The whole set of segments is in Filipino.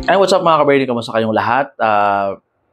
Hey, what's up mga kaberni? Kamusta kayong lahat?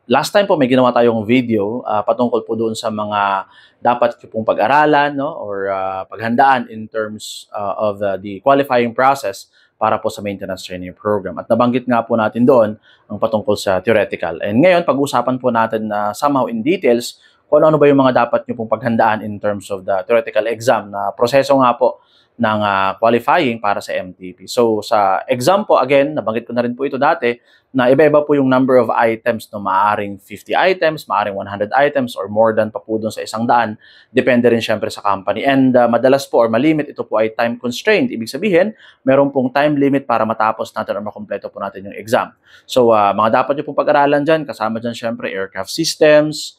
Last time po may ginawa tayong video patungkol po doon sa mga dapat nyo pong pag-aralan, no? Or paghandaan in terms of the qualifying process para po sa maintenance training program. At nabanggit nga po natin doon ang patungkol sa theoretical. And ngayon, pag-usapan po natin somehow in details kung ano ba yung mga dapat nyo pong paghandaan in terms of the theoretical exam na proseso nga po ng qualifying para sa MTP. So sa exam po, again, nabanggit ko na rin po ito dati, na iba-iba po yung number of items, no? Maaring 50 items, maaring 100 items, or more than pa po dun sa 100. Depende rin syempre sa company. And madalas po or malimit, ito po ay time constraint. Ibig sabihin, meron pong time limit para matapos natin or makompleto po natin yung exam. So mga dapat nyo pong pag-aralan dyan, kasama dyan syempre aircraft systems,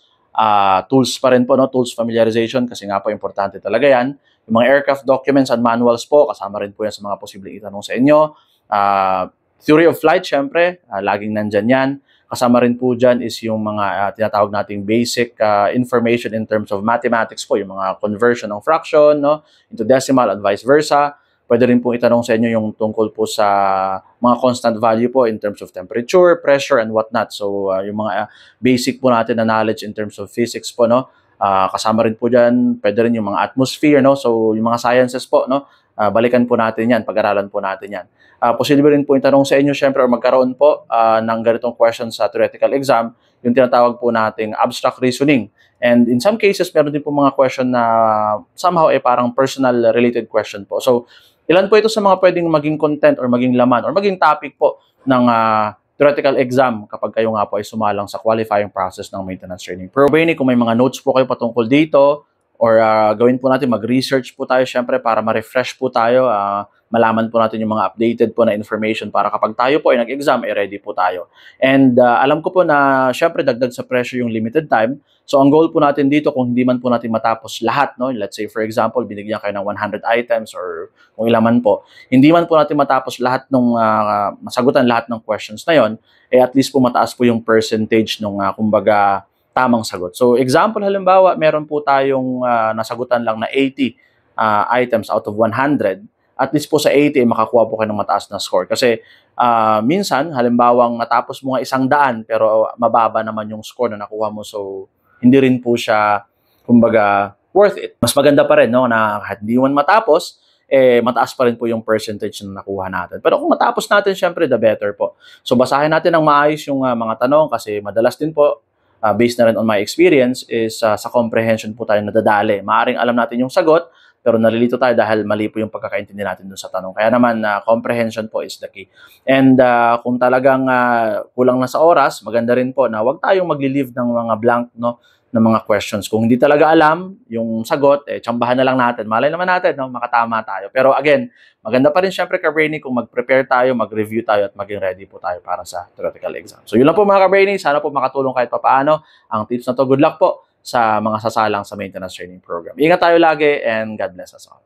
tools pa rin po, no? Tools familiarization, kasi nga po importante talaga yan. Yung mga aircraft documents and manuals po, kasama rin po yan sa mga posibleng itanong sa inyo. Theory of flight, syempre, laging nandyan yan. Kasama rin po dyan is yung mga tinatawag nating basic information in terms of mathematics po, yung mga conversion ng fraction, no, into decimal and vice versa. Pwede rin po itanong sa inyo yung tungkol po sa mga constant value po in terms of temperature, pressure, and whatnot. So, yung mga basic po natin na knowledge in terms of physics po, no. Kasama rin po dyan, pwede rin yung mga atmosphere, no? So, yung mga sciences po, no? Balikan po natin yan, pag-aralan po natin yan. Posible rin po yung tanong sa inyo, syempre, or magkaroon po ng ganitong question sa theoretical exam, yung tinatawag po nating abstract reasoning. And in some cases, meron din po mga question na somehow parang personal-related question po. So, ilan po ito sa mga pwedeng maging content or maging laman or maging topic po ng theoretical exam kapag kayo nga po ay sumalang sa qualifying process ng maintenance training program. Kung may mga notes po kayo patungkol dito or gawin po natin, mag-research po tayo syempre para ma-refresh po tayo, malaman po natin yung mga updated po na information para kapag tayo po ay nag-exam, ready po tayo. And alam ko po na syempre dagdag sa pressure yung limited time. So ang goal po natin dito, kung hindi man po natin matapos lahat, no? Let's say for example, binigyan kayo ng 100 items or kung ilan man po, hindi man po natin matapos lahat ng masagutan lahat ng questions na yon, at least po mataas po yung percentage ng kumbaga tamang sagot. So example, halimbawa, meron po tayong nasagutan lang na 80 items out of 100. At least po sa 80, makakuha po kayo ng mataas na score. Kasi minsan, halimbawang natapos mo nga 100 pero mababa naman yung score na nakuha mo. So hindi rin po siya, kumbaga, worth it. Mas maganda pa rin, no, na hindi man matapos, mataas pa rin po yung percentage na nakuha natin. Pero kung matapos natin, syempre, the better po. So basahin natin ng maayos yung mga tanong kasi madalas din po, based na rin on my experience, is sa comprehension po tayo nadadali. Maaring alam natin yung sagot, pero nalilito tayo dahil mali po yung pagkakaintindi natin dun sa tanong. Kaya naman, comprehension po is the key. And kung talagang kulang na sa oras, maganda rin po na huwag tayong magli-leave ng mga blank, no, ng mga questions. Kung hindi talaga alam yung sagot, tsambahan na lang natin. Malay naman natin, no, makatama tayo. Pero again, maganda pa rin syempre, ka-brainy, kung mag-prepare tayo, mag-review tayo, at maging ready po tayo para sa theoretical exam. So yun lang po mga ka-brainy. Sana po makatulong kahit papaano ang tips na to. Good luck po sa mga sasalang sa maintenance training program. Ingat tayo lagi and God bless us all.